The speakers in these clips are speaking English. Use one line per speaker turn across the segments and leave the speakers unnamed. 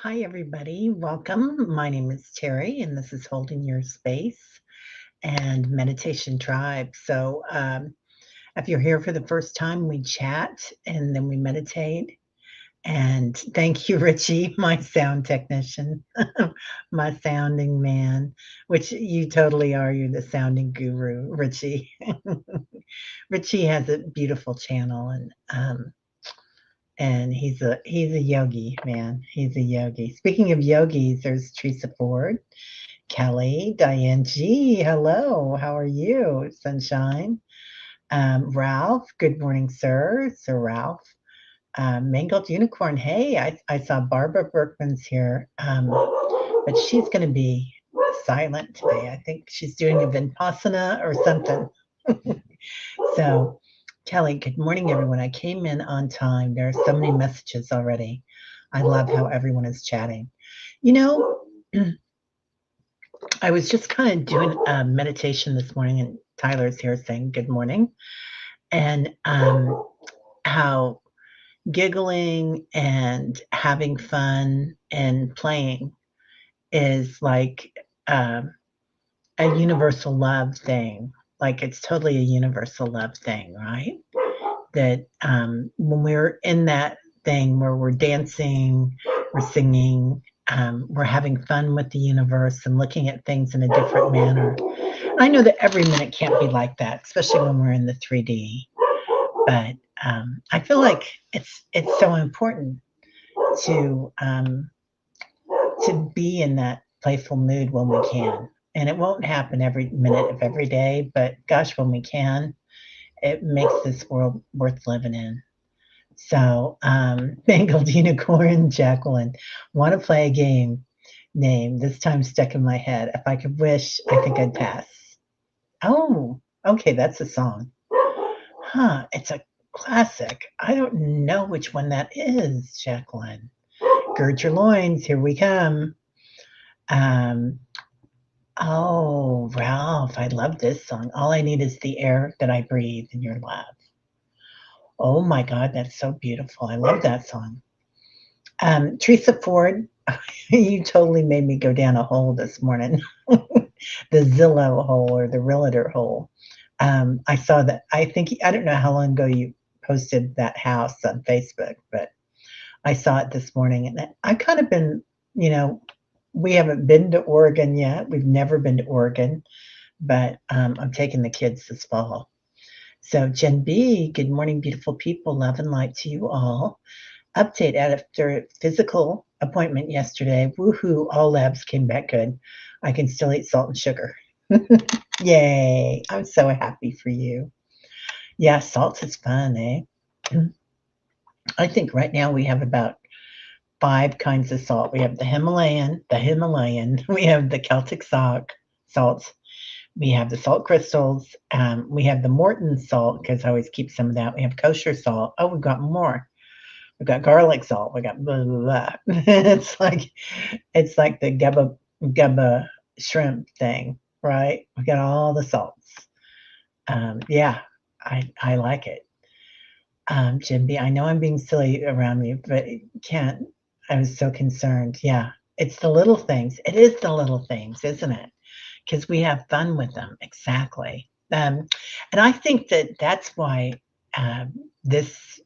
Hi, everybody. Welcome. My name is Terry, and this is Holding Your Space and Meditation Tribe. If you're here for the first time, we chat and then we meditate. And thank you, Richie, my sound technician, my sounding man, which you totally are. You're the sounding guru, Richie. Richie has a beautiful channel, and he's a yogi, man. He's a yogi. Speaking of yogis, there's Teresa Ford, Kelly, Diane G. Hello, how are you, Sunshine? Ralph, good morning, sir. Sir Ralph. Mangled Unicorn. Hey, I saw Barbara Berkman's here, but she's going to be silent today. I think she's doing a Vipassana or something. So, Kelly, good morning, everyone. I came in on time. There are so many messages already. I love how everyone is chatting. You know, I was just kind of doing a meditation this morning, and Tyler's here saying good morning, and how giggling and having fun and playing is like um, a universal love thing. Like it's totally a universal love thing, right? That when we're in that thing where we're dancing, we're singing, we're having fun with the universe and looking at things in a different manner. I know that every minute can't be like that, especially when we're in the 3D. But I feel like it's so important to um, to be in that playful mood when we can. And it won't happen every minute of every day, but gosh, when we can, it makes this world worth living in. So, Mangled Unicorn, Jacqueline, want to play a game name, this time stuck in my head. If I could wish, I think I'd pass. Oh, okay, that's a song. Huh, it's a classic. I don't know which one that is, Jacqueline. Gird your loins, here we come. Um, oh, Ralph, I love this song. All I need is the air that I breathe in your love. Oh my God, that's so beautiful. I love that song. Teresa Ford, you totally made me go down a hole this morning. The Zillow hole or the realtor hole. I saw that. I don't know how long ago you posted that house on Facebook, but I saw it this morning, and I kind of been, you know, we haven't been to Oregon yet. We've never been to Oregon, but I'm taking the kids this fall. So, Jen B, good morning, beautiful people. Love and light to you all. Update after a physical appointment yesterday. Woohoo, all labs came back good. I can still eat salt and sugar. Yay, I'm so happy for you. Yeah, salt is fun, eh? I think right now we have about 5 kinds of salt. We have the Himalayan, we have the Celtic salts, we have the salt crystals, we have the Morton salt because I always keep some of that. We have kosher salt. Oh, we've got more. We've got garlic salt. We got blah blah blah. It's like the gubba shrimp thing, right? We got all the salts. Yeah, I like it. Jim B, I know I'm being silly around you, but can't. I was so concerned. Yeah, it's the little things. It is the little things, isn't it? Because we have fun with them. Exactly. And I think that that's why this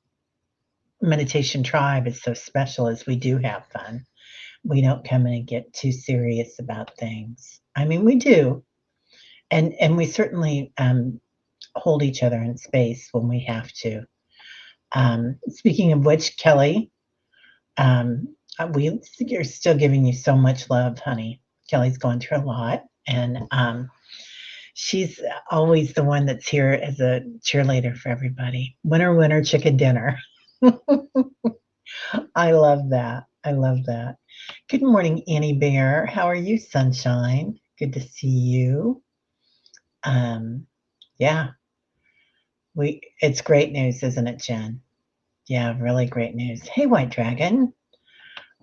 meditation tribe is so special is we do have fun. We don't come in and get too serious about things. I mean, we do. And we certainly hold each other in space when we have to. Speaking of which, Kelly, we are still giving you so much love, honey. Kelly's going through a lot, and she's always the one that's here as a cheerleader for everybody. Winner, winner, chicken dinner. I love that. I love that. Good morning, Annie Bear. How are you, sunshine? Good to see you. Um, yeah, it's great news, isn't it, Jen? Yeah, really great news. Hey, White Dragon.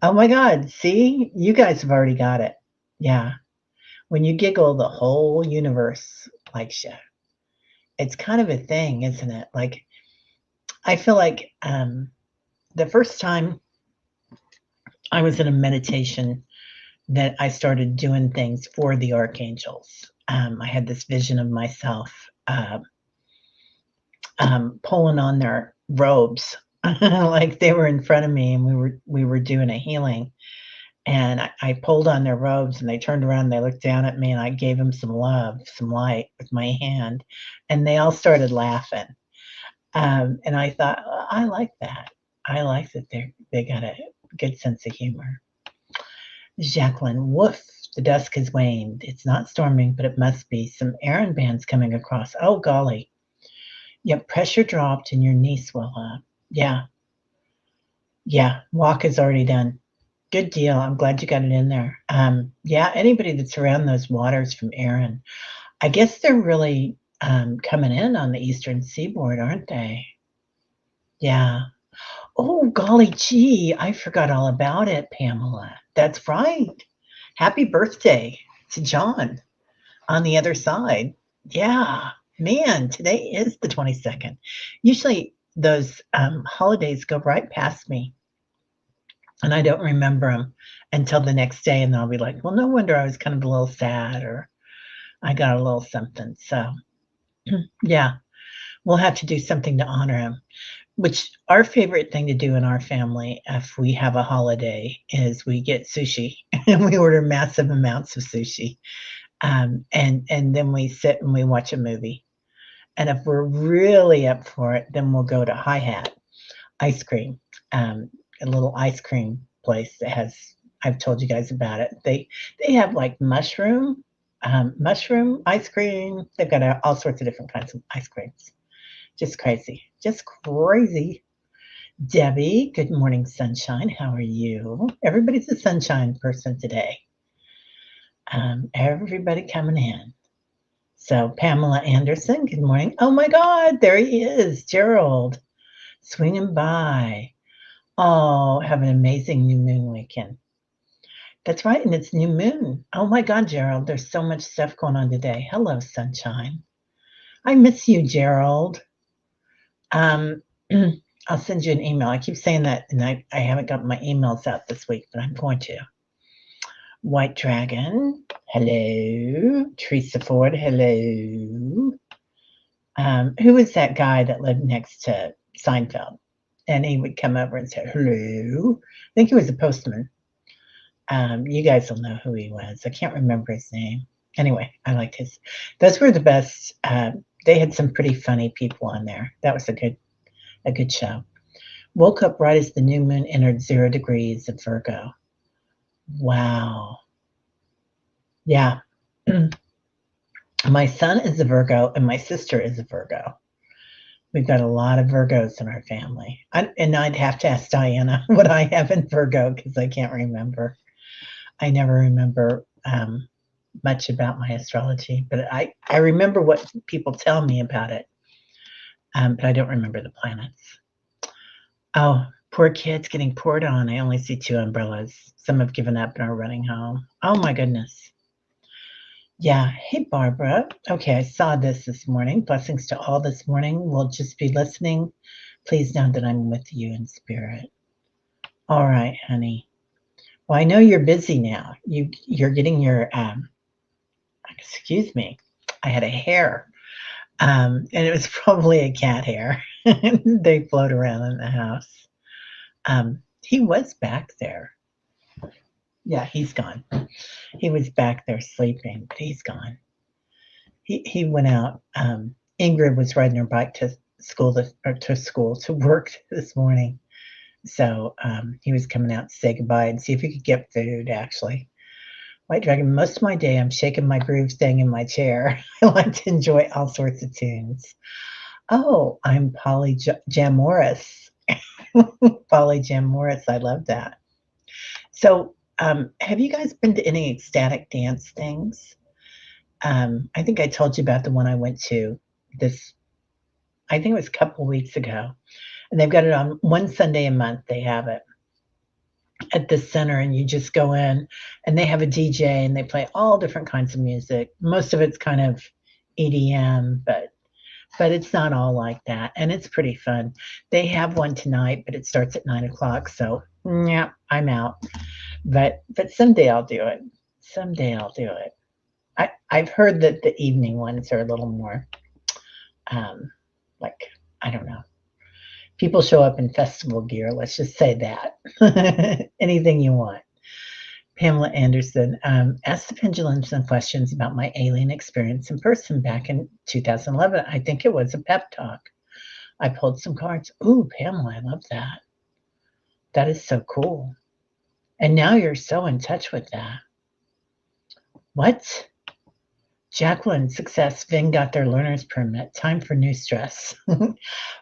Oh my God, see? You guys have already got it. Yeah. When you giggle, the whole universe likes you. It's kind of a thing, isn't it? Like, I feel like the first time I was in a meditation that I started doing things for the archangels. I had this vision of myself pulling on their robes, like they were in front of me, and we were doing a healing. And I pulled on their robes, and they turned around, and they looked down at me, and I gave them some love, some light with my hand, and they all started laughing. And I thought, "Well, I like that. I like that they got a good sense of humor." Jacqueline, woof, the dusk has waned. It's not storming, but it must be. Some errand bands coming across. Oh, golly. Yep, pressure dropped and your niece will, yeah, yeah, walk is already done. Good deal. I'm glad you got it in there. Yeah, anybody that's around those waters from Erin, I guess they're really coming in on the eastern seaboard, aren't they? Yeah. Oh, golly gee, I forgot all about it, Pamela. That's right. Happy birthday to John on the other side. Yeah. Man, today is the 22nd. Usually those holidays go right past me and I don't remember them until the next day. And I'll be like, well, no wonder I was kind of a little sad or I got a little something. So, yeah, we'll have to do something to honor him. Which our favorite thing to do in our family, if we have a holiday, is we get sushi and we order massive amounts of sushi, and then we sit and we watch a movie. And if we're really up for it, then we'll go to Hi Hat Ice Cream, a little ice cream place that has. I've told you guys about it. They have like mushroom ice cream. They've got all sorts of different kinds of ice creams. Just crazy, just crazy. Debbie, good morning, sunshine. How are you? Everybody's a sunshine person today. Everybody coming in. So, Pamela Anderson, good morning. Oh my God, there he is, Gerald, swinging by. Oh, have an amazing new moon weekend. That's right, and it's new moon. Oh my God, Gerald, there's so much stuff going on today. Hello, sunshine. I miss you, Gerald. Um, I'll send you an email. I keep saying that, and I haven't got my emails out this week, but I'm going to. White Dragon, hello. Teresa Ford, hello. Who was that guy that lived next to Seinfeld? And he would come over and say, hello. I think he was a postman. You guys will know who he was. I can't remember his name. Anyway, I liked his. Those were the best. They had some pretty funny people on there. That was a good show. Woke up right as the new moon entered 0 degrees of Virgo. Wow. Yeah. My son is a Virgo and my sister is a Virgo. We've got a lot of Virgos in our family. And I'd have to ask Diana what I have in Virgo because I can't remember. I never remember much about my astrology, but I remember what people tell me about it, but I don't remember the planets. Oh, poor kids getting poured on. I only see 2 umbrellas. Some have given up and are running home. Oh my goodness. Yeah. Hey, Barbara. Okay, I saw this morning. Blessings to all this morning. We'll just be listening. Please know that I'm with you in spirit. All right, honey. Well, I know you're busy now. You're getting your excuse me. I had a hair. And it was probably a cat hair. They float around in the house. He was back there. Yeah, he's gone. He was back there sleeping, but he's gone. He went out. Ingrid was riding her bike to school to work this morning. So he was coming out to say goodbye and see if he could get food. Actually, White Dragon. Most of my day, I'm shaking my groove, staying in my chair. I like to enjoy all sorts of tunes. Oh, I'm Polly Jam Morris. Polly Jam Morris. I love that. So, have you guys been to any ecstatic dance things? I think I told you about the one I went to this, I think it was a couple weeks ago. And they've got it on one Sunday a month. They have it at the center, and you just go in, and they have a DJ, and they play all different kinds of music. Most of it's kind of EDM, but it's not all like that, and it's pretty fun. They have one tonight, but it starts at 9 o'clock. So Yeah, I'm out. But someday I'll do it. Someday I'll do it. I've heard that the evening ones are a little more um like I don't know. People show up in festival gear, let's just say that. Anything you want. Pamela Anderson asked the pendulum some questions about my alien experience in person back in 2011. I think it was a pep talk. I pulled some cards. Ooh, Pamela, I love that. That is so cool. And now you're so in touch with that. What? Jacqueline, success. Vin got their learner's permit. Time for new stress.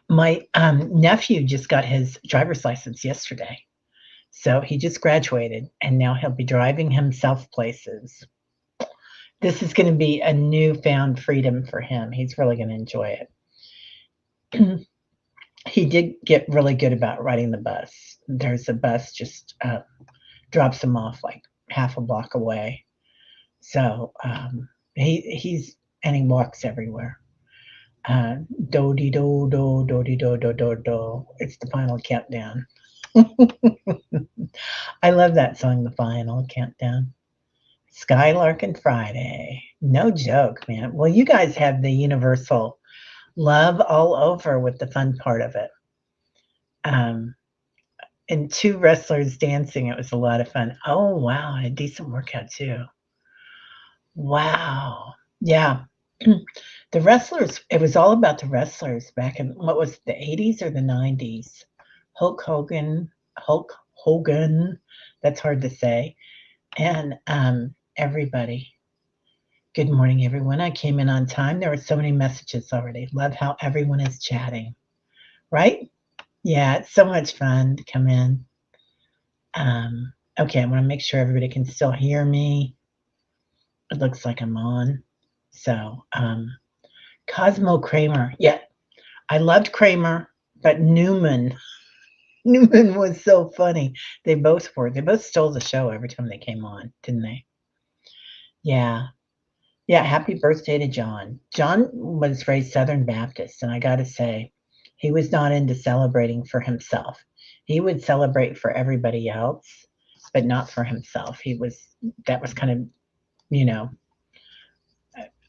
My nephew just got his driver's license yesterday. So he just graduated and now he'll be driving himself places. This is going to be a newfound freedom for him. He's really going to enjoy it. He did get really good about riding the bus. There's a bus just drops him off like half a block away. So he's and he walks everywhere. Do di do do. It's the final countdown. I love that song, The Final Countdown. Skylark and Friday. No joke, man. Well, you guys have the universal love all over with the fun part of it. Um, and two wrestlers dancing, it was a lot of fun. Oh, wow. A decent workout, too. Wow. Yeah. The wrestlers, it was all about the wrestlers back in what was it, the 80s or the 90s? Hulk Hogan, Hulk Hogan, that's hard to say, and everybody. Good morning, everyone. I came in on time. There were so many messages already. Love how everyone is chatting, right? Yeah, it's so much fun to come in. Okay, I want to make sure everybody can still hear me. It looks like I'm on. So, Cosmo Kramer. Yeah, I loved Kramer, but Newman was so funny. They both were. They both stole the show every time they came on, didn't they? Yeah. Yeah, happy birthday to John. John was raised Southern Baptist, and I got to say, he was not into celebrating for himself. He would celebrate for everybody else, but not for himself. That was kind of, you know,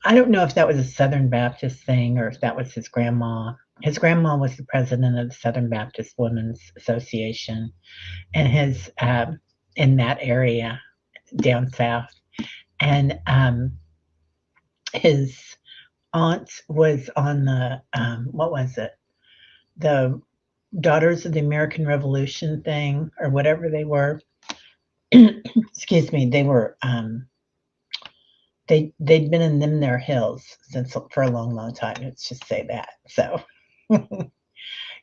I don't know if that was a Southern Baptist thing or if that was his grandma. His grandma was the president of the Southern Baptist Women's Association, and his in that area down south, and his aunt was on the what was it? The Daughters of the American Revolution thing or whatever they were. Excuse me. They were they'd been in them their hills since for a long time. Let's just say that. So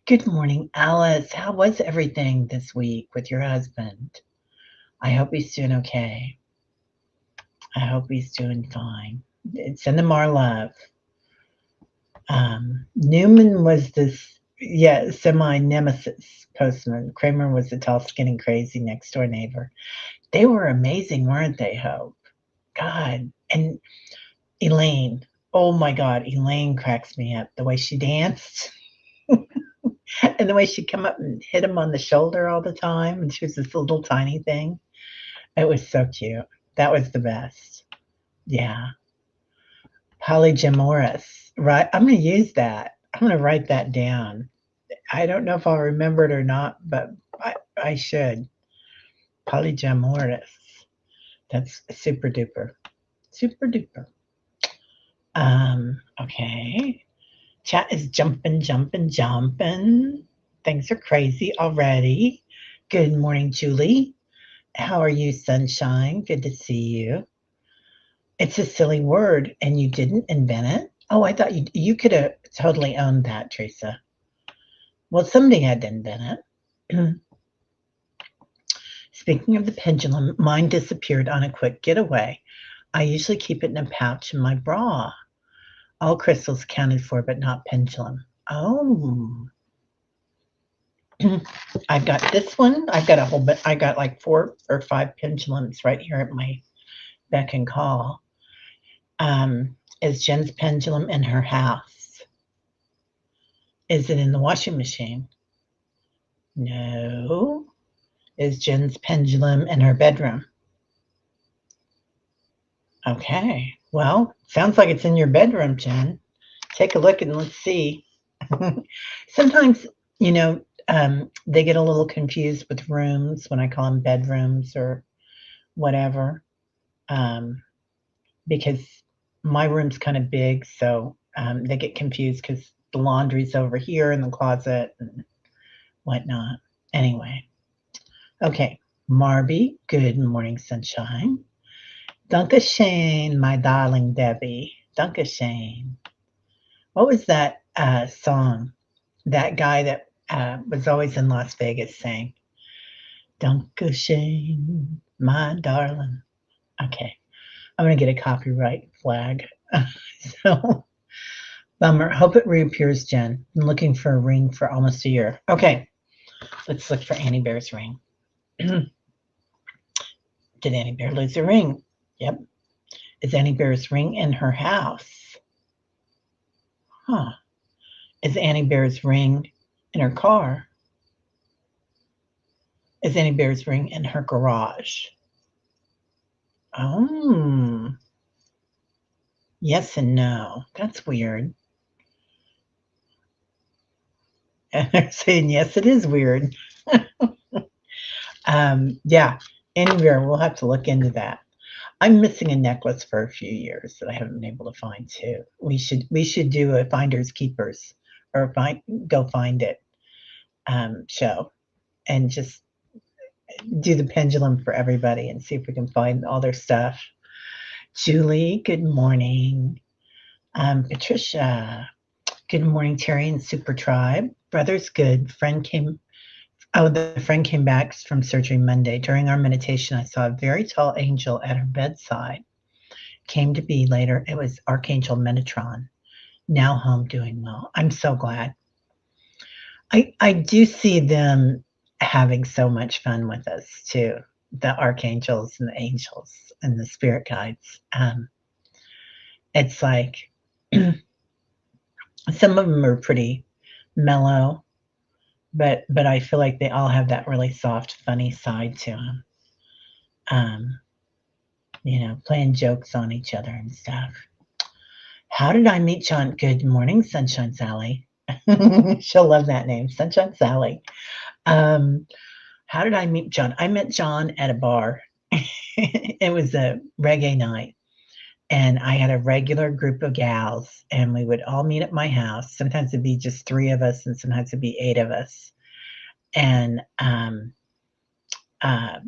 good morning, Alice. How was everything this week with your husband? I hope he's doing okay. I hope he's doing fine. Send him our love. Newman was this, yeah, semi nemesis postman. Kramer was the tall, skinny, crazy next door neighbor. They were amazing, weren't they, Hope? God. And Elaine. Oh my God, Elaine cracks me up. The way she danced and the way she'd come up and hit him on the shoulder all the time. And she was this little tiny thing. It was so cute. That was the best. Yeah. Polygemorous. Right. I'm going to use that. I'm going to write that down. I don't know if I'll remember it or not, but I should. Polygemorous. That's super duper. Super duper. Okay. Chat is jumping, jumping, jumping. Things are crazy already. Good morning, Julie. How are you, sunshine? Good to see you. It's a silly word, and you didn't invent it? Oh, I thought you could have totally owned that, Teresa. Well, somebody had to invent it. Speaking of the pendulum, mine disappeared on a quick getaway. I usually keep it in a pouch in my bra. All crystals accounted for, but not pendulum. Oh. I've got this one. I've got a whole bit. I got like 4 or 5 pendulums right here at my beck and call. Is Jen's pendulum in her house? Is it in the washing machine? No. Is Jen's pendulum in her bedroom? Okay. Well, sounds like it's in your bedroom, Jen. Take a look and let's see. Sometimes, you know, they get a little confused with rooms when I call them bedrooms or whatever, um, because my room's kind of big, so they get confused because the laundry's over here in the closet and whatnot. Anyway, okay. Marby, good morning, sunshine. Shane, my darling Debbie. Shane. What was that song? That guy that was always in Las Vegas saying, Shane, my darling. Okay, I'm going to get a copyright flag. So, bummer. Hope it reappears, Jen. I'm looking for a ring for almost a year. Okay, let's look for Annie Bear's ring. Did Annie Bear lose a ring? Yep. Is Annie Bear's ring in her house? Huh. Is Annie Bear's ring in her car? Is Annie Bear's ring in her garage? Oh, yes and no. That's weird. And they're saying, yes, it is weird. Yeah, Annie Bear, we'll have to look into that. I'm missing a necklace for a few years that I haven't been able to find too. We should do a finders keepers or go find it show and just do the pendulum for everybody and see if we can find all their stuff. Julie, good morning. Patricia, good morning, Terry and Super Tribe. Brother's good. The friend came back from surgery Monday. During our meditation, I saw a very tall angel at her bedside. Came to be later, it was Archangel Metatron. Now home doing well. I'm so glad. I do see them having so much fun with us too. The archangels and the angels and the spirit guides. It's like some of them are pretty mellow, but I feel like they all have that really soft, funny side to them. Um, playing jokes on each other and stuff. How did I meet John? Good morning, Sunshine Sally. She'll love that name, Sunshine Sally. Um, how did I meet John? I met John at a bar. It was a reggae night, and I had a regular group of gals, and we would all meet at my house. Sometimes it'd be just 3 of us, and sometimes it'd be 8 of us. And uh,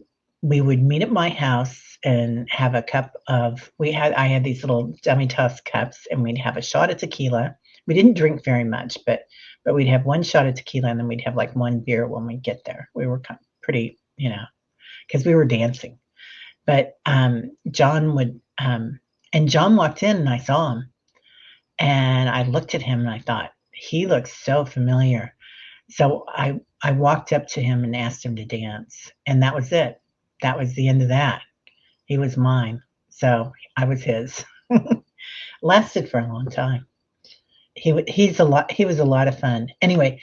we would meet at my house and have a cup of I had these little dummy toss cups, and we'd have a shot of tequila. We didn't drink very much, but we'd have 1 shot of tequila, and then we'd have, like, 1 beer when we get there. We were pretty, because we were dancing. But, John would, and John walked in, and I saw him, and I looked at him, and I thought, "He looks so familiar." So I walked up to him and asked him to dance, and that was it. That was the end of that. He was mine, so I was his. Lasted for a long time. He was a lot of fun. Anyway,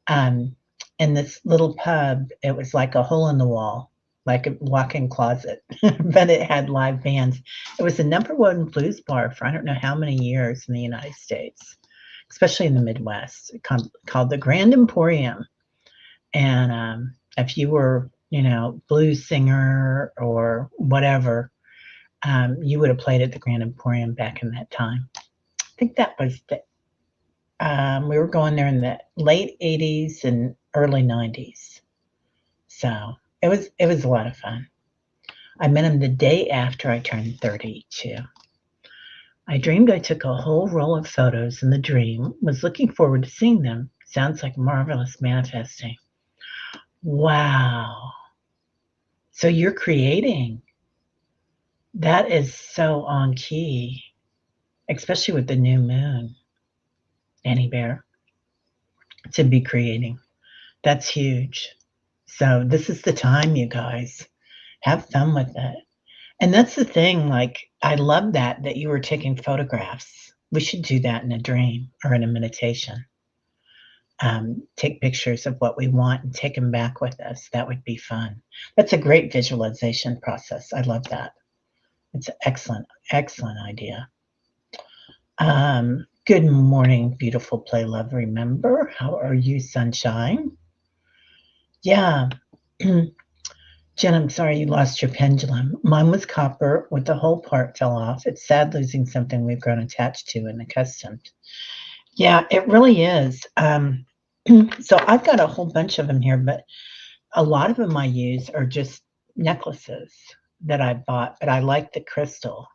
um, in this little pub, it was like a hole in the wall, like a walk-in closet, but it had live bands. It was the number 1 blues bar for I don't know how many years in the United States, especially in the Midwest, called the Grand Emporium. And if you were, blues singer or whatever, you would have played at the Grand Emporium back in that time. I think that was we were going there in the late 80s and early 90s. So it was a lot of fun. I met him the day after I turned 32. I dreamed I took a whole roll of photos in the dream, was looking forward to seeing them. Sounds like marvelous manifesting. Wow. So you're creating. That is so on key, especially with the new moon, Annie Bear, to be creating. That's huge. So this is the time, you guys. Have fun with it. And that's the thing, like, I love that you were taking photographs. We should do that in a dream or in a meditation. take pictures of what we want and take them back with us. That would be fun. That's a great visualization process. I love that. It's an excellent, excellent idea. Good morning, beautiful play love. Remember, how are you, sunshine? Yeah. Jen, I'm sorry you lost your pendulum. Mine was copper with the whole part fell off. It's sad losing something we've grown attached to and accustomed. Yeah, it really is. So I've got a whole bunch of them here, but a lot of them I use are just necklaces that I bought, but I like the crystal.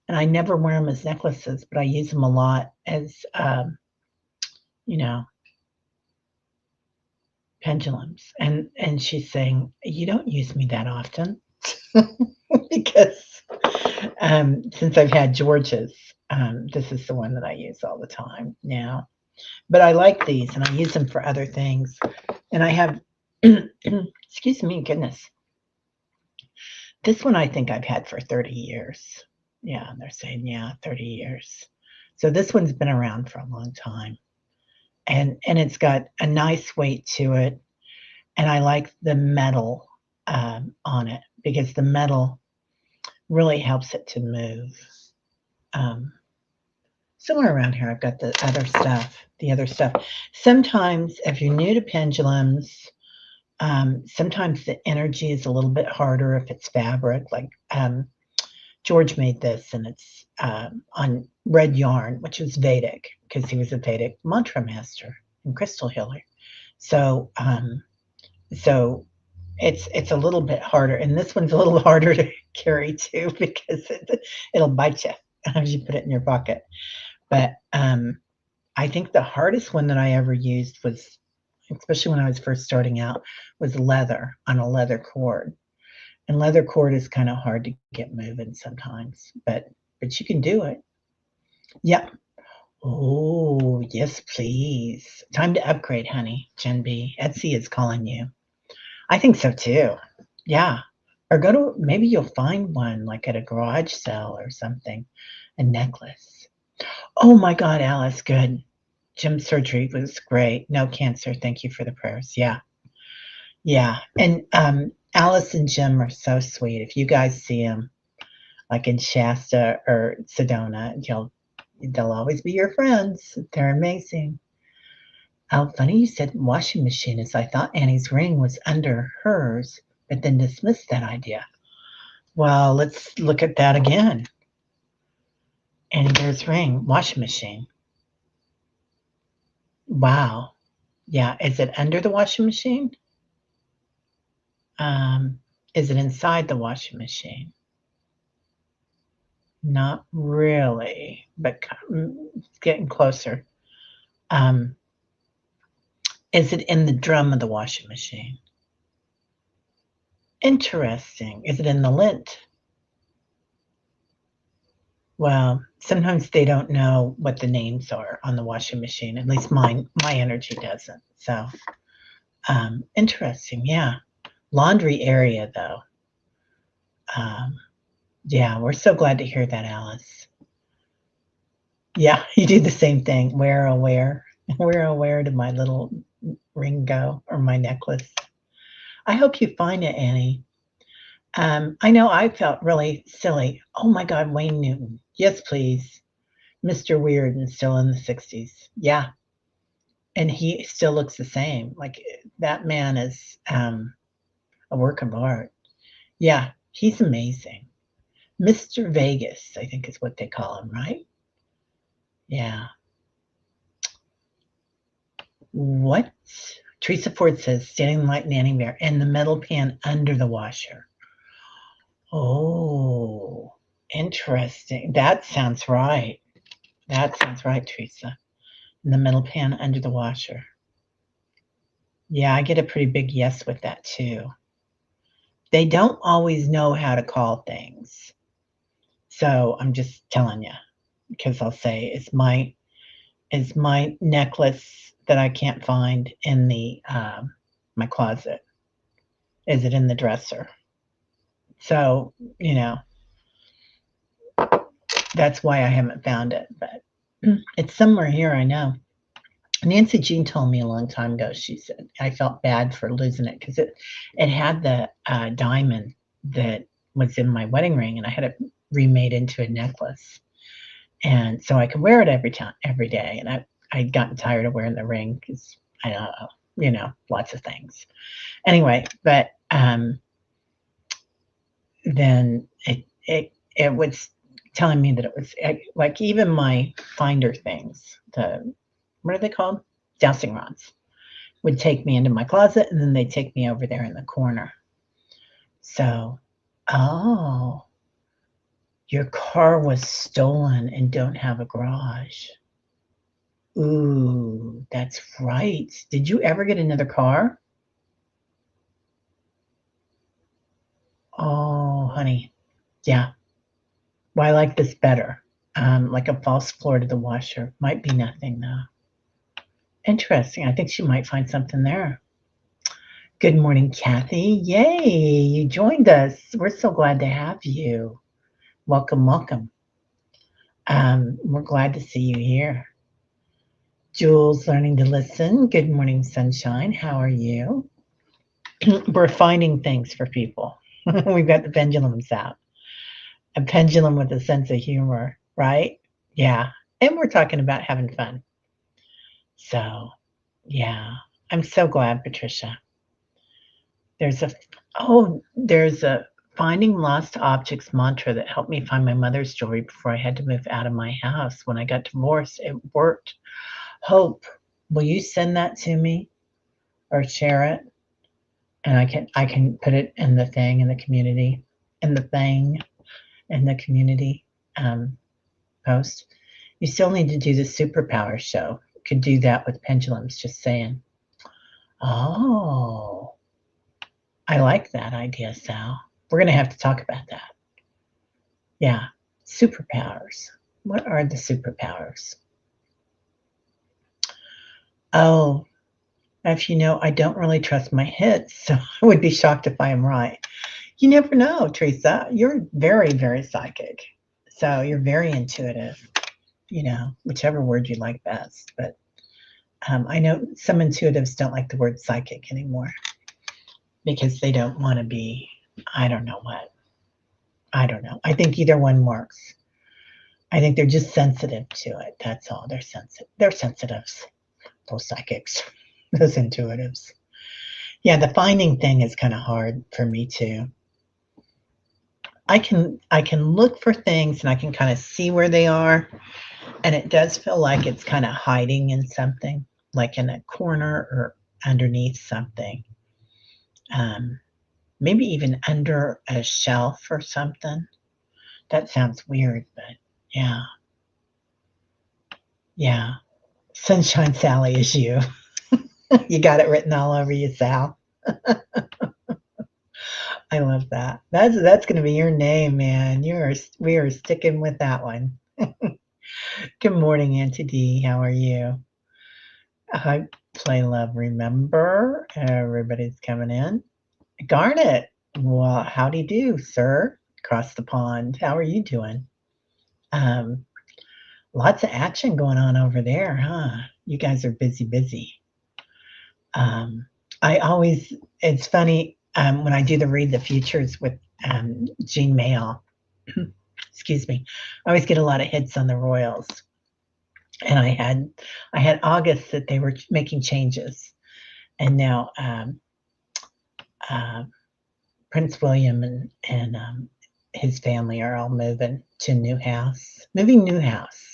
And I never wear them as necklaces, but I use them a lot as, you know, pendulums. And she's saying, "You don't use me that often." Because, since I've had George's, this is the one that I use all the time now. But I like these, and I use them for other things. And I have excuse me, goodness. This one I think I've had for 30 years. Yeah, they're saying, yeah, 30 years. So this one's been around for a long time. And it's got a nice weight to it, and I like the metal, on it because the metal really helps it to move. Um, Somewhere around here, I've got the other stuff. Sometimes if you're new to pendulums, sometimes the energy is a little bit harder if it's fabric, like, George made this, and it's, on red yarn, which is Vedic, because he was a Vedic mantra master and crystal healer. So, so it's a little bit harder, and this one's a little harder to carry too because it'll bite you as you put it in your pocket. But, I think the hardest one that I ever used was, especially when I was first starting out, was leather on a leather cord. And leather cord is kind of hard to get moving sometimes, but you can do it. Yep. Oh, yes, please. Time to upgrade, honey. Gen B. Etsy is calling you. I think so too. Yeah. Or go to, maybe you'll find one like at a garage sale or something, a necklace. Oh my God, Alice, good. Jim's surgery was great. No cancer. Thank you for the prayers. Yeah. Yeah. And Alice and Jim are so sweet. If you guys see them, like in Shasta or Sedona, they'll always be your friends. They're amazing. How funny you said washing machine, as I thought Annie's ring was under hers, but then dismissed that idea. Well, let's look at that again. Annie Bear's ring, washing machine. Wow. Yeah. Is it under the washing machine? Um, is it inside the washing machine? Not really, but it's getting closer. Um, is it in the drum of the washing machine? Interesting. Is it in the lint? Well, sometimes they don't know what the names are on the washing machine. At least my energy doesn't. So, interesting. Yeah. Laundry area, though. Um, yeah, we're so glad to hear that, Alice. Yeah, you do the same thing. Where, oh, where? Where, oh, where did my little ring go or my necklace? I hope you find it, Annie. I know I felt really silly. Oh my God, Wayne Newton. Yes, please. Mr. Weird and still in the 60s. Yeah. And he still looks the same. Like that man is a work of art. Yeah, he's amazing. Mr. Vegas, I think is what they call him, right? Yeah. What? Teresa Ford says, standing like Nanny Bear and the metal pan under the washer. Oh, interesting. That sounds right. That sounds right, Teresa. And the metal pan under the washer. Yeah, I get a pretty big yes with that too. They don't always know how to call things. So I'm just telling you because I'll say is my necklace that I can't find in the my closet. Is it in the dresser? So, that's why I haven't found it, but it's somewhere here, I know. Nancy Jean told me a long time ago, she said, I felt bad for losing it because it had the diamond that was in my wedding ring, and I had it remade into a necklace. And so I could wear it every day. And I'd gotten tired of wearing the ring because I don't know, lots of things. Anyway, but then it was telling me that it was like even my finder things, what are they called? Dowsing rods would take me into my closet and then they'd take me over there in the corner. So, oh, your car was stolen and don't have a garage. Ooh, that's right. Did you ever get another car? Oh, honey. Yeah. Well, I like this better. Like a false floor to the washer. Might be nothing though. Interesting. I think she might find something there. Good morning, Kathy. Yay, you joined us. We're so glad to have you. Welcome, welcome. We're glad to see you here. Jules learning to listen. Good morning, sunshine. How are you? We're finding things for people. We've got the pendulums out. A pendulum with a sense of humor, right? Yeah. And we're talking about having fun. So, yeah. I'm so glad, Patricia. There's a there's a finding lost objects mantra that helped me find my mother's jewelry before I had to move out of my house when I got divorced. It worked. Hope, will you send that to me or share it? And I can put it in the thing in the community, in the thing in the community post. You still need to do the superpower show. Could do that with pendulums, just saying. Oh, I like that idea, Sal. We're going to have to talk about that. Yeah, superpowers. What are the superpowers? Oh, if you know, I don't really trust my hits, so I would be shocked if I am right. You never know, Teresa. You're very, very psychic. So you're very intuitive, whichever word you like best. But I know some intuitives don't like the word psychic anymore because they don't want to be, I don't know what. I don't know. I think either one works. I think they're just sensitive to it. That's all. They're sensitive. They're sensitives. Those psychics, those intuitives. Yeah, the finding thing is kind of hard for me too. I can look for things and I can kind of see where they are, and it does feel like it's kind of hiding in something, like in a corner or underneath something. Um, Maybe even under a shelf or something. That sounds weird, but yeah, yeah. Sunshine Sally is you. You got it written all over you, Sal. I love that. That's going to be your name, man. We are sticking with that one. Good morning, Auntie D. How are you? Hi, play love. Remember, everybody's coming in. Garnet. Well, howdy do, sir. Across the pond. How are you doing? Um, Lots of action going on over there, huh? You guys are busy, busy. Um, I always, it's funny when I do the read the futures with Jean Mayall. Excuse me. I always get a lot of hits on the Royals, and I had August that they were making changes, and now uh, Prince William and his family are all moving to new house, moving new house.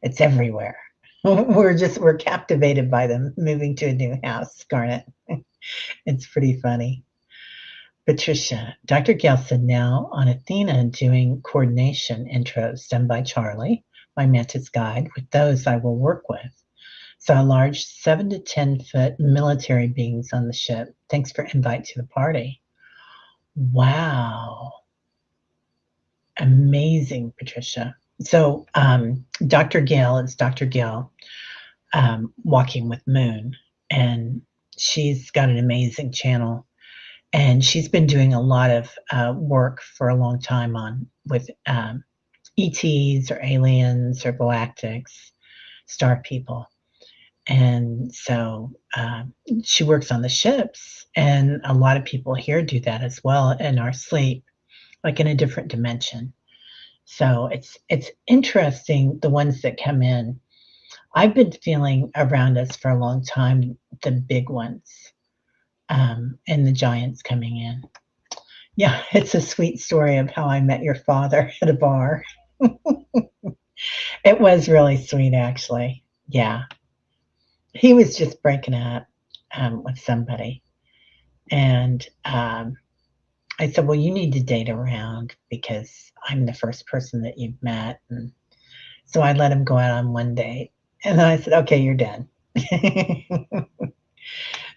It's everywhere. We're captivated by them moving to a new house, Garnet. It's pretty funny. Patricia, Dr. Gail said now on Athena doing coordination intros done by Charlie, my Mantis guide, with those I will work with. Saw large 7 to 10 foot military beings on the ship. Thanks for invite to the party. Wow. Amazing, Patricia. So Dr. Gail is Dr. Gail Walking with Moon, and she's got an amazing channel. And she's been doing a lot of work for a long time on with ETs or aliens or galactics, star people. And so she works on the ships, and a lot of people here do that as well in our sleep, like in a different dimension. So it's interesting the ones that come in. I've been feeling around us for a long time the big ones, and the giants coming in. Yeah, it's a sweet story of how I met your father at a bar. It was really sweet, actually. Yeah, he was just breaking up with somebody, and I said, "Well, you need to date around because I'm the first person that you've met." And so I let him go out on one date, and then I said, "Okay, you're done."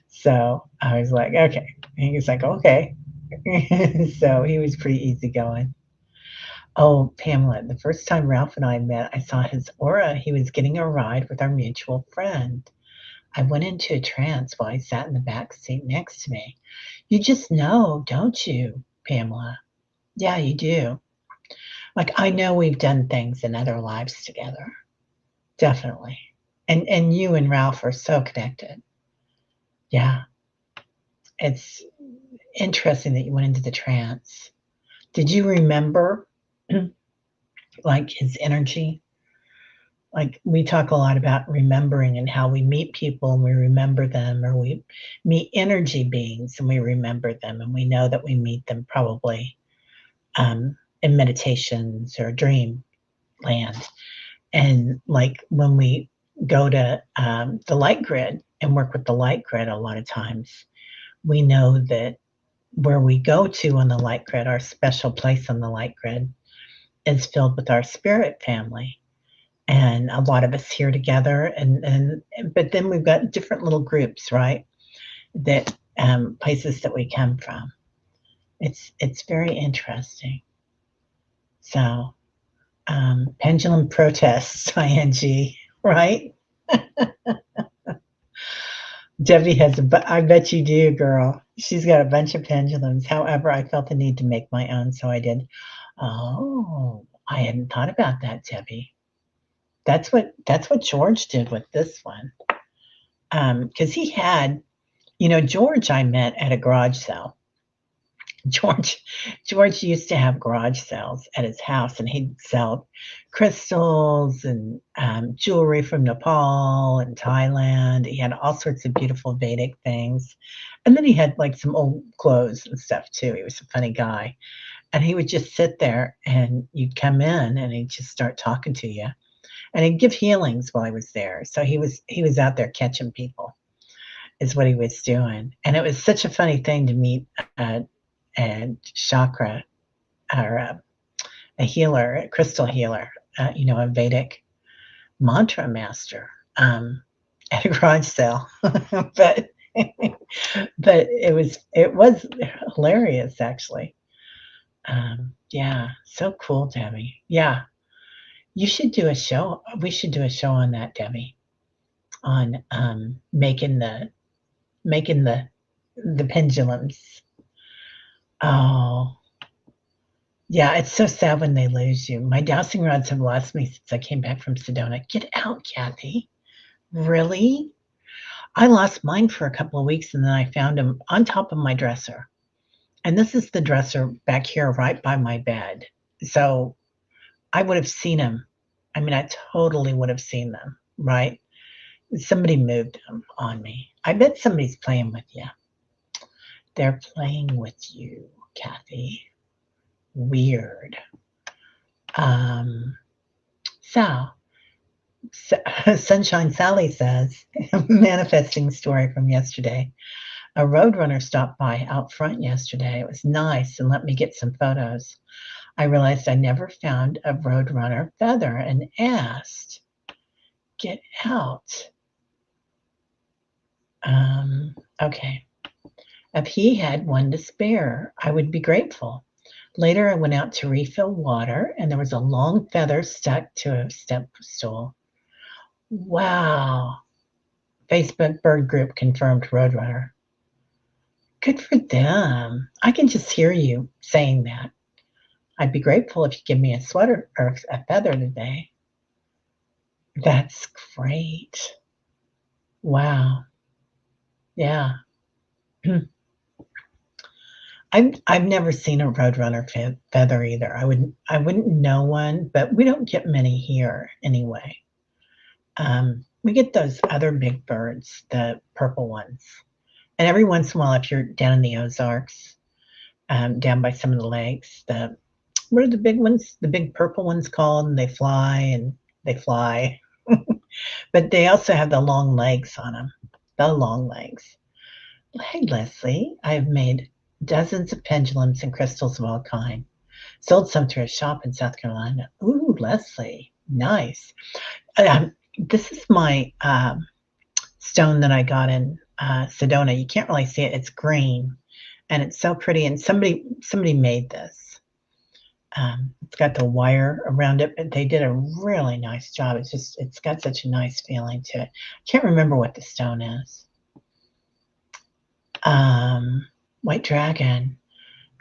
So I was like, "Okay." And he was like, "Okay." So he was pretty easygoing. Oh, Pamela, the first time Ralph and I met, I saw his aura. He was getting a ride with our mutual friend. I went into a trance while he sat in the back seat next to me. You just know, don't you, Pamela? Yeah, you do. Like, I know we've done things in other lives together. Definitely. And you and Ralph are so connected. Yeah. It's interesting that you went into the trance. Did you remember like his energy? Like we talk a lot about remembering and how we meet people and we remember them, or we meet energy beings and we remember them, and we know that we meet them probably in meditations or dream land. And like when we go to the light grid and work with the light grid, a lot of times we know that where we go to on the light grid, our special place on the light grid, is filled with our spirit family. And a lot of us here together, and but then we've got different little groups, right? That places that we come from. It's very interesting. So pendulum protests, ing, right? Debbie has I bet you do, girl. She's got a bunch of pendulums. However, I felt the need to make my own, so I did. Oh, I hadn't thought about that, Debbie. That's what George did with this one. Because he had, George I met at a garage sale. George George used to have garage sales at his house, and he'd sell crystals and, jewelry from Nepal and Thailand. He had all sorts of beautiful Vedic things, and then he had, like, some old clothes and stuff too. He was a funny guy, and he would just sit there, and you'd come in, and he'd just start talking to you, and he'd give healings while he was there. So he was out there catching people is what he was doing, and it was such a funny thing to meet a chakra or a healer, a crystal healer, a Vedic mantra master at a garage sale. but but it was hilarious actually. Yeah, so cool, Debbie. Yeah, you should do a show. We should do a show on that, Debbie, on making the pendulums. Oh, yeah, it's so sad when they lose you. My dowsing rods have lost me since I came back from Sedona. Get out, Kathy. Really? I lost mine for a couple of weeks, and then I found them on top of my dresser. And this is the dresser back here right by my bed. So I would have seen them. I mean, I totally would have seen them, right? Somebody moved them on me. I bet somebody's playing with you. They're playing with you, Kathy. Weird. Um, so Sunshine Sally says, manifesting story from yesterday. A roadrunner stopped by out front yesterday. It was nice and let me get some photos. I realized I never found a roadrunner feather and asked, get out. Okay. If he had one to spare, I would be grateful. Later, I went out to refill water, and there was a long feather stuck to a step stool. Wow. Facebook bird group confirmed roadrunner. Good for them. I can just hear you saying that. I'd be grateful if you give me a sweater or a feather today. That's great. Wow. Yeah. I've never seen a roadrunner feather either. I wouldn't know one, but we don't get many here anyway. We get those other big birds, the purple ones, and every once in a while, if you're down in the Ozarks, down by some of the lakes, the what are the big ones? The big purple ones called, and they fly, but they also have the long legs on them, the long legs. Hey, Leslie, I've made dozens of pendulums and crystals of all kinds. Sold some to a shop in South Carolina. Ooh, Leslie, nice. This is my stone that I got in Sedona. You can't really see it. It's green, and it's so pretty. And somebody made this. It's got the wire around it, but they did a really nice job. It's got such a nice feeling to it. I can't remember what the stone is. White Dragon.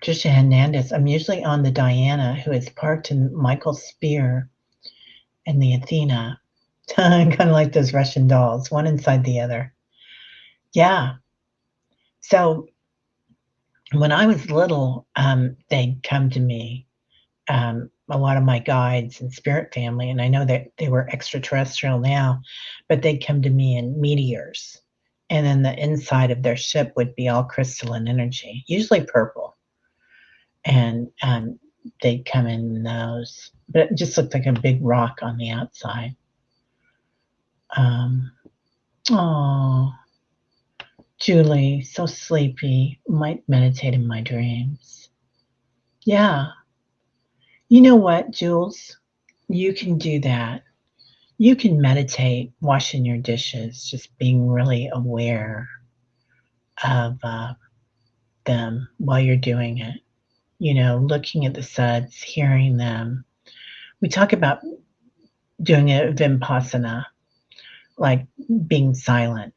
Trisha Hernandez. I'm usually on the Diana, who is parked in Michael's Spear and the Athena. Kind of like those Russian dolls, one inside the other. Yeah. So when I was little, they'd come to me, a lot of my guides and spirit family, and I know that they were extraterrestrial now, but they'd come to me in meteors. And then the inside of their ship would be all crystalline energy, usually purple. And they'd come in those, but it just looked like a big rock on the outside. Oh, Julie, so sleepy. Might meditate in my dreams. Yeah. You know what, Jules? You can do that. You can meditate washing your dishes, just being really aware of them while you're doing it. Looking at the suds, hearing them. We talk about doing a vipassana, like being silent.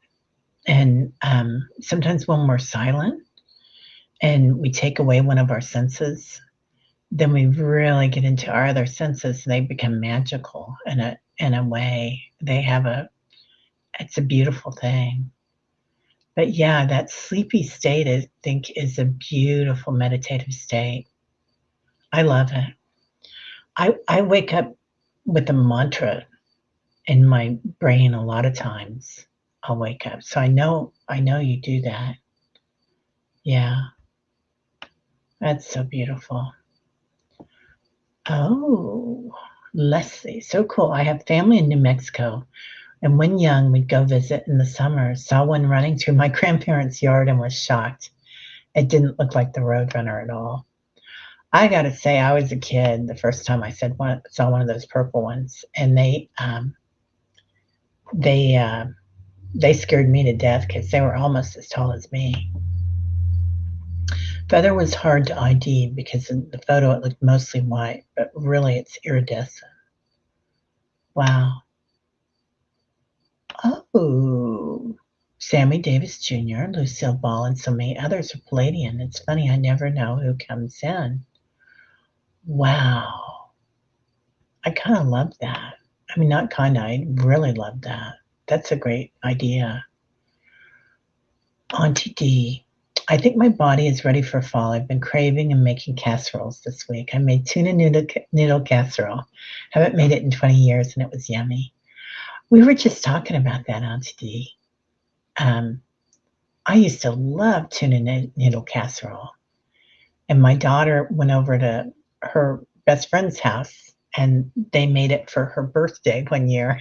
And sometimes when we're silent and we take away one of our senses, then we really get into our other senses. They become magical in a way. It's a beautiful thing. But yeah, that sleepy state, I think, is a beautiful meditative state. I love it. I wake up with a mantra in my brain a lot of times. I'll wake up. So I know you do that. Yeah, that's so beautiful. Oh, Leslie, so cool. I have family in New Mexico, and when young, we'd go visit in the summer. Saw one running through my grandparents' yard and was shocked. It didn't look like the Roadrunner at all. I gotta say, I was a kid the first time I saw one of those purple ones, and they they scared me to death because they were almost as tall as me. Feather was hard to ID because in the photo it looked mostly white, but really it's iridescent. Wow. Oh, Sammy Davis Jr., Lucille Ball, and so many others are Palladian. It's funny, I never know who comes in. Wow. I kind of love that. I mean, not kind of, I really love that. That's a great idea. Auntie D. I think my body is ready for fall. I've been craving and making casseroles this week. I made tuna noodle casserole. Haven't made it in 20 years and it was yummy. We were just talking about that, Auntie D. Um, I used to love tuna noodle casserole. And my daughter went over to her best friend's house and they made it for her birthday one year.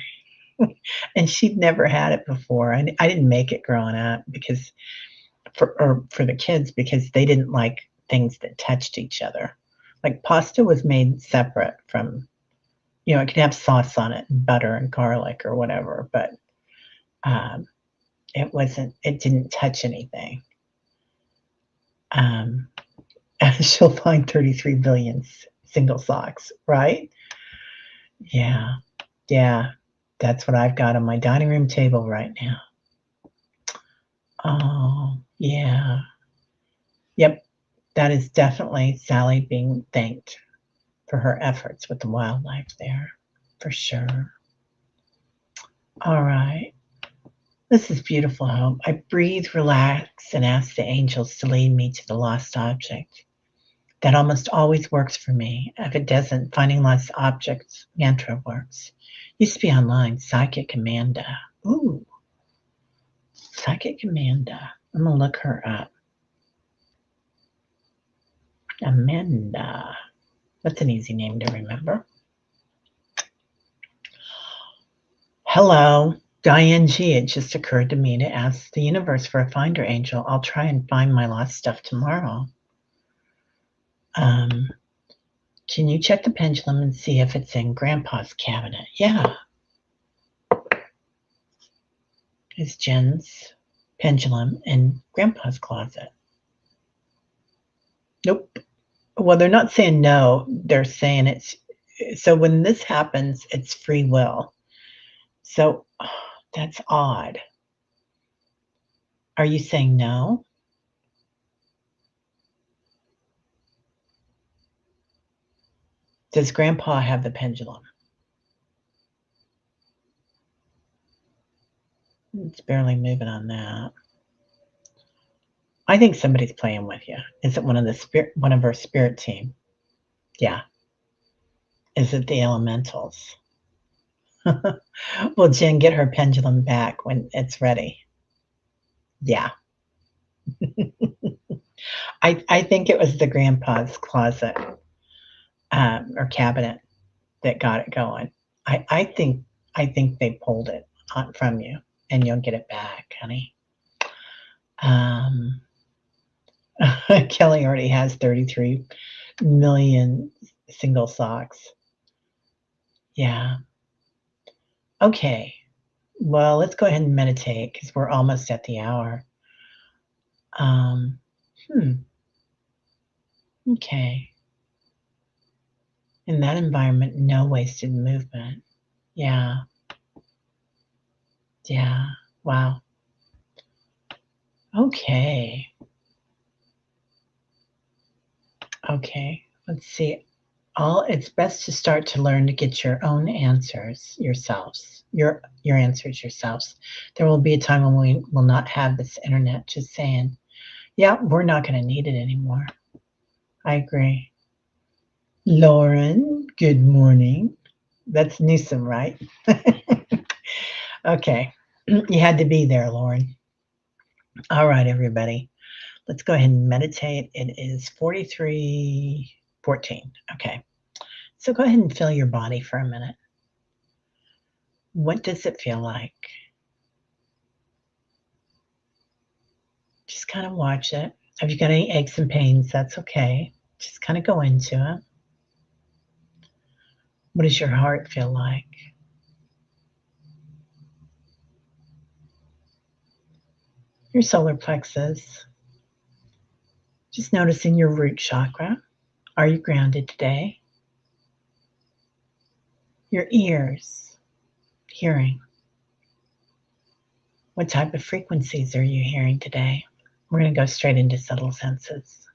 And she'd never had it before. I didn't make it growing up because for the kids because they didn't like things that touched each other. Like pasta was made separate from, it could have sauce on it and butter and garlic or whatever, but um, it didn't touch anything. Um, she'll find 33 billion single socks, right? Yeah, yeah. That's what I've got on my dining room table right now. Oh, yeah. Yep. That is definitely Sally being thanked for her efforts with the wildlife there, for sure. All right. This is beautiful, Hope. I breathe, relax, and ask the angels to lead me to the lost object. That almost always works for me. If it doesn't, finding lost objects mantra works. Used to be online, Psychic Amanda. Ooh, Psychic Amanda. I'm gonna look her up. Amanda. That's an easy name to remember. Hello, Diane G. It just occurred to me to ask the universe for a finder angel. I'll try and find my lost stuff tomorrow. Can you check the pendulum and see if it's in Grandpa's cabinet? Yeah. It's Jen's pendulum in Grandpa's closet. Nope. Well, they're not saying no. They're saying it's so when this happens, it's free will. So that's odd. Are you saying no? Does Grandpa have the pendulum? It's barely moving on that. I think somebody's playing with you. Is it one of our spirit team? Yeah. Is it the elementals? Well, Jen, get her pendulum back when it's ready. Yeah. I think it was the grandpa's closet or cabinet that got it going. I, I think I think they pulled it from you, and you'll get it back, honey. Um, Kelly already has 33 million single socks. Yeah. Okay. Well, let's go ahead and meditate because we're almost at the hour. Um, hmm. Okay. In that environment, no wasted movement. Yeah. Yeah. Wow. Okay. Okay. Let's see. It's best to start to learn to get your own answers yourselves. Your answers yourselves. There will be a time when we will not have this internet. Just saying. Yeah, we're not going to need it anymore. I agree. Lauren, good morning. That's Newsom, right? Okay. You had to be there, Lauren. All right, everybody. Let's go ahead and meditate. It is 43:14. Okay. So go ahead and feel your body for a minute. What does it feel like? Just kind of watch it. If you got any aches and pains, that's okay. Just kind of go into it. What does your heart feel like? Your solar plexus. Just noticing your root chakra. Are you grounded today? Your ears. Hearing. What type of frequencies are you hearing today? We're going to go straight into subtle senses.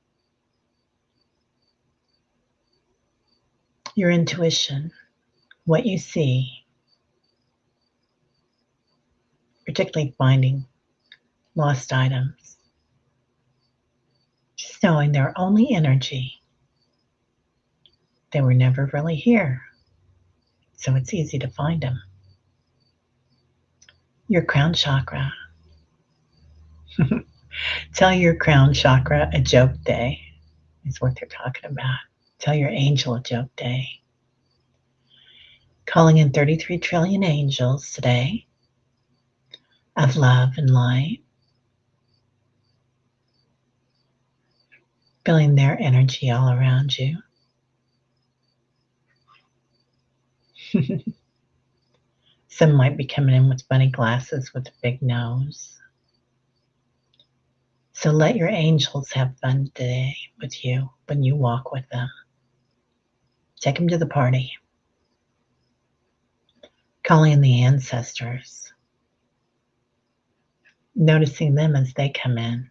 Your intuition. What you see. Particularly finding lost items. Just knowing they're only energy. They were never really here. So it's easy to find them. Your crown chakra. Tell your crown chakra a joke day is what they're talking about. Tell your angel a joke day. Calling in 33 trillion angels today of love and light. Feeling their energy all around you. Some might be coming in with bunny glasses with a big nose. So let your angels have fun today with you when you walk with them. Take them to the party. Calling in the ancestors. Noticing them as they come in.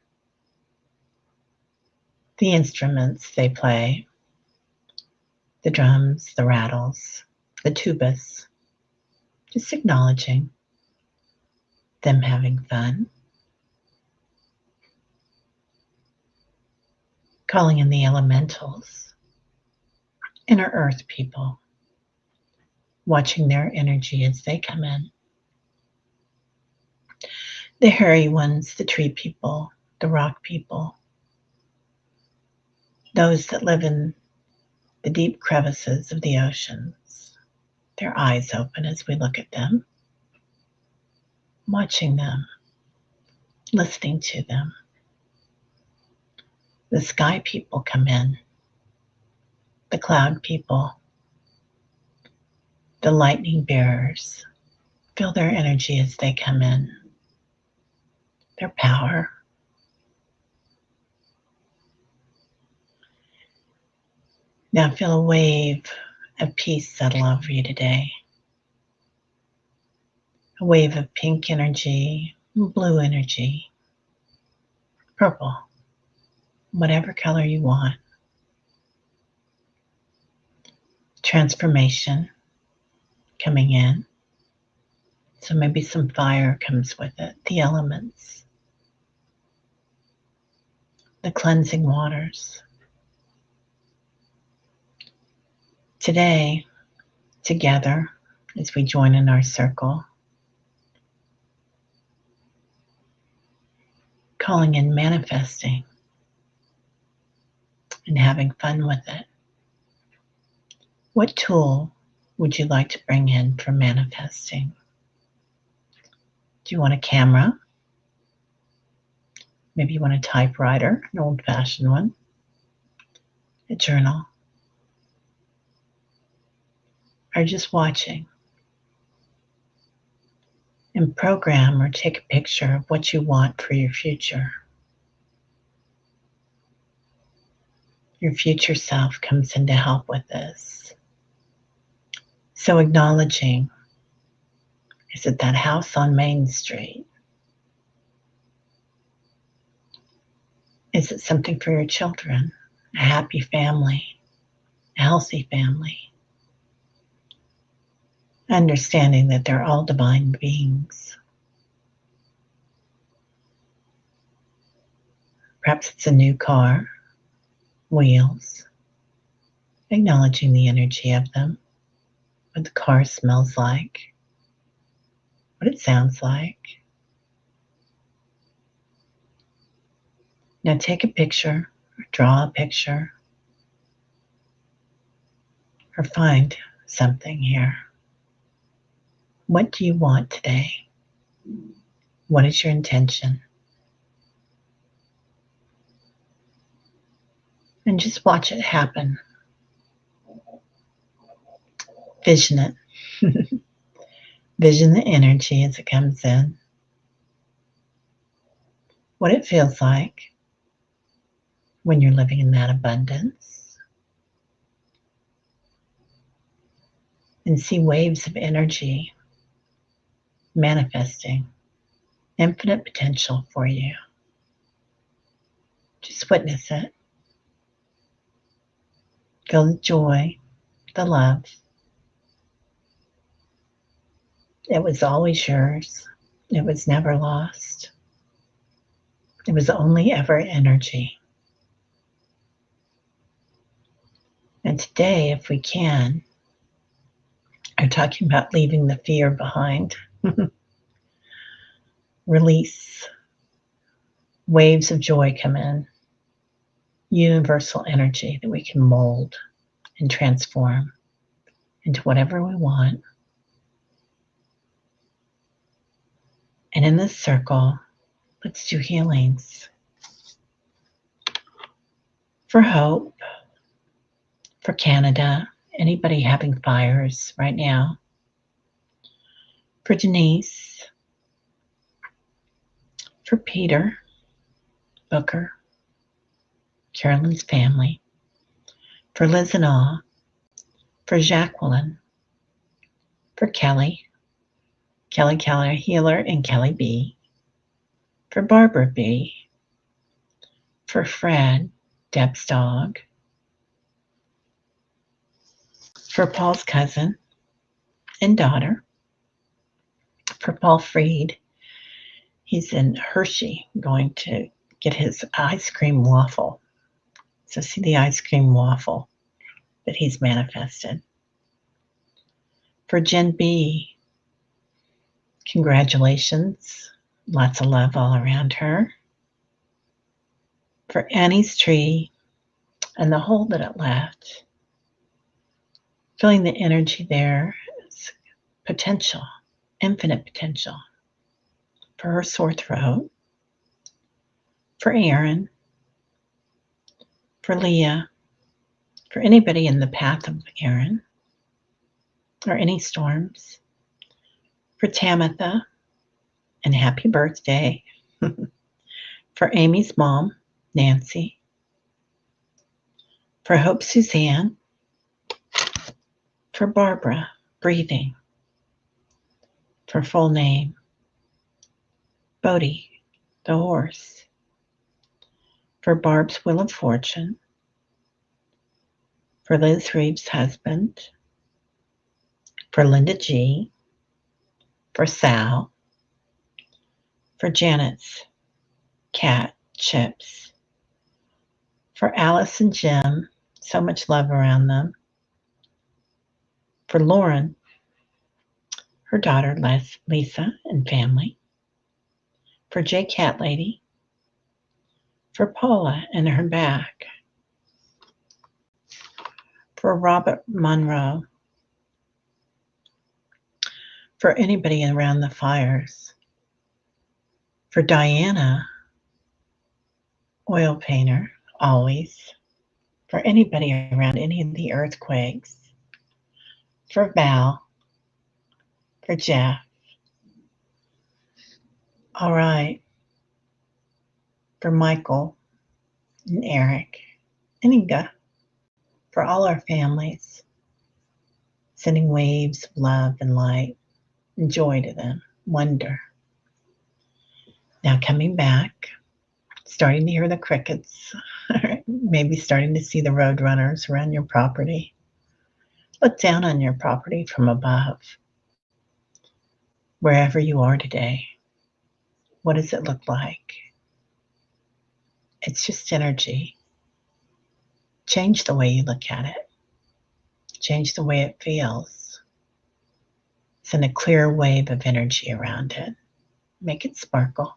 The instruments they play. The drums, the rattles, the tubas. Just acknowledging them having fun. Calling in the elementals, inner earth people, watching their energy as they come in. The hairy ones, the tree people, the rock people, those that live in the deep crevices of the oceans, their eyes open as we look at them, watching them, listening to them. The sky people come in, the cloud people, the lightning bearers. Feel their energy as they come in, their power. Now feel a wave of peace settle over you today. A wave of pink energy, blue energy, purple, whatever color you want. Transformation coming in. So maybe some fire comes with it, the elements, the cleansing waters. Today, together, as we join in our circle, calling in manifesting and having fun with it. What tool would you like to bring in for manifesting? Do you want a camera? Maybe you want a typewriter, an old-fashioned one, a journal, or just watching. And program or take a picture of what you want for your future. Your future self comes in to help with this. So acknowledging, is it that house on Main Street? Is it something for your children? A happy family, a healthy family? Understanding that they're all divine beings. Perhaps it's a new car, wheels, acknowledging the energy of them, what the car smells like, what it sounds like. Now take a picture, or draw a picture, or find something here. What do you want today? What is your intention? And just watch it happen. Vision it. Vision the energy as it comes in. What it feels like when you're living in that abundance. And see waves of energy manifesting infinite potential for you. Just witness it. Feel the joy, the love. It was always yours. It was never lost. It was only ever energy. And today, if we can, I'm talking about leaving the fear behind. Release. Waves of joy come in. Universal energy that we can mold and transform into whatever we want. And in this circle, let's do healings for Hope, for Canada, anybody having fires right now, for Denise, for Peter, Booker, Carolyn's family, for Liz and Awe, for Jacqueline, for Kelly, Kelly Keller Healer and Kelly B, for Barbara B, for Fred, Deb's dog, for Paul's cousin and daughter, for Paul Freed He's in Hershey going to get his ice cream waffle. So see the ice cream waffle that he's manifested. For Jen B, congratulations. Lots of love all around her. For Annie's tree and the hole that it left, feeling the energy there, it's potential, infinite potential. For her sore throat. For Aaron. For Leah. For anybody in the path of Aaron. Or any storms. For Tamitha. And happy birthday. For Amy's mom, Nancy. For Hope Suzanne. For Barbara, breathing. For full name, Bodie, the horse. For Barb's wheel of fortune. For Liz Reeves' husband. For Linda G. For Sal. For Janet's cat, Chips. For Alice and Jim, so much love around them. For Lauren, her daughter Lisa and family. For J Cat Lady. For Paula and her back. For Robert Monroe. For anybody around the fires. For Diana, oil painter, always. For anybody around any of the earthquakes. For Val. For Jeff. All right. For Michael and Eric and Inga. For all our families. Sending waves of love and light and joy to them. Wonder. Now coming back, starting to hear the crickets, maybe starting to see the road runners around your property. Look down on your property from above. Wherever you are today, what does it look like? It's just energy. Change the way you look at it. Change the way it feels. Send a clear wave of energy around it. Make it sparkle.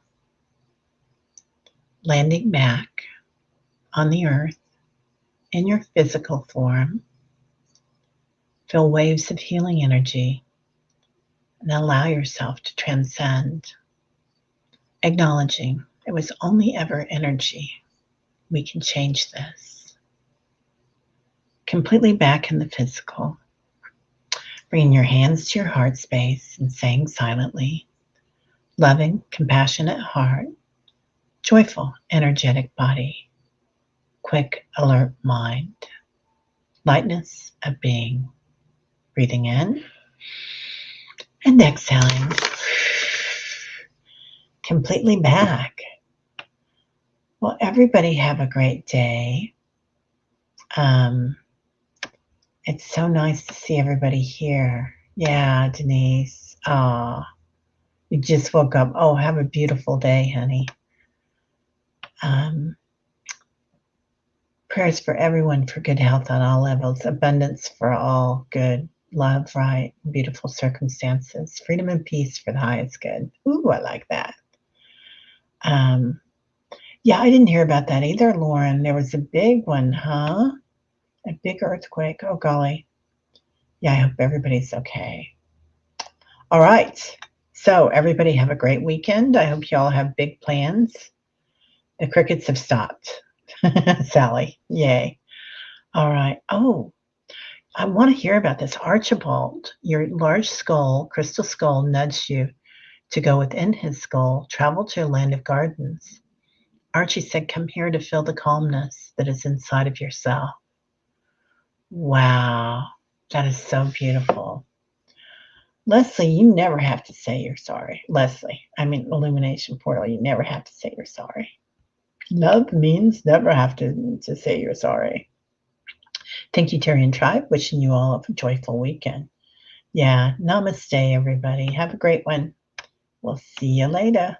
Landing back on the earth in your physical form. Feel waves of healing energy and allow yourself to transcend, acknowledging it was only ever energy. We can change this. Completely back in the physical, bringing your hands to your heart space and saying silently, loving, compassionate heart, joyful, energetic body, quick, alert mind, lightness of being. Breathing in and exhaling. Completely back. Well, everybody have a great day. It's so nice to see everybody here. Yeah, Denise. You just woke up. Oh, have a beautiful day, honey. Prayers for everyone for good health on all levels, abundance for all, good, love, right, beautiful circumstances, freedom and peace for the highest good. Ooh, I like that. Yeah, I didn't hear about that either, Lauren. There was a big one, huh? A big earthquake. Oh, golly. Yeah, I hope everybody's okay. All right. So everybody have a great weekend. I hope you all have big plans. The crickets have stopped. Sally, yay. All right. Oh, I want to hear about this. Archibald, your large skull, crystal skull, nudged you to go within his skull, travel to a land of gardens. Archie said, come here to feel the calmness that is inside of yourself. Wow, that is so beautiful. Leslie, you never have to say you're sorry. Leslie, I mean, Illumination Portal, you never have to say you're sorry. Love means never have to say you're sorry. Thank you, Terry and Tribe. Wishing you all a joyful weekend. Yeah, namaste, everybody. Have a great one. We'll see you later.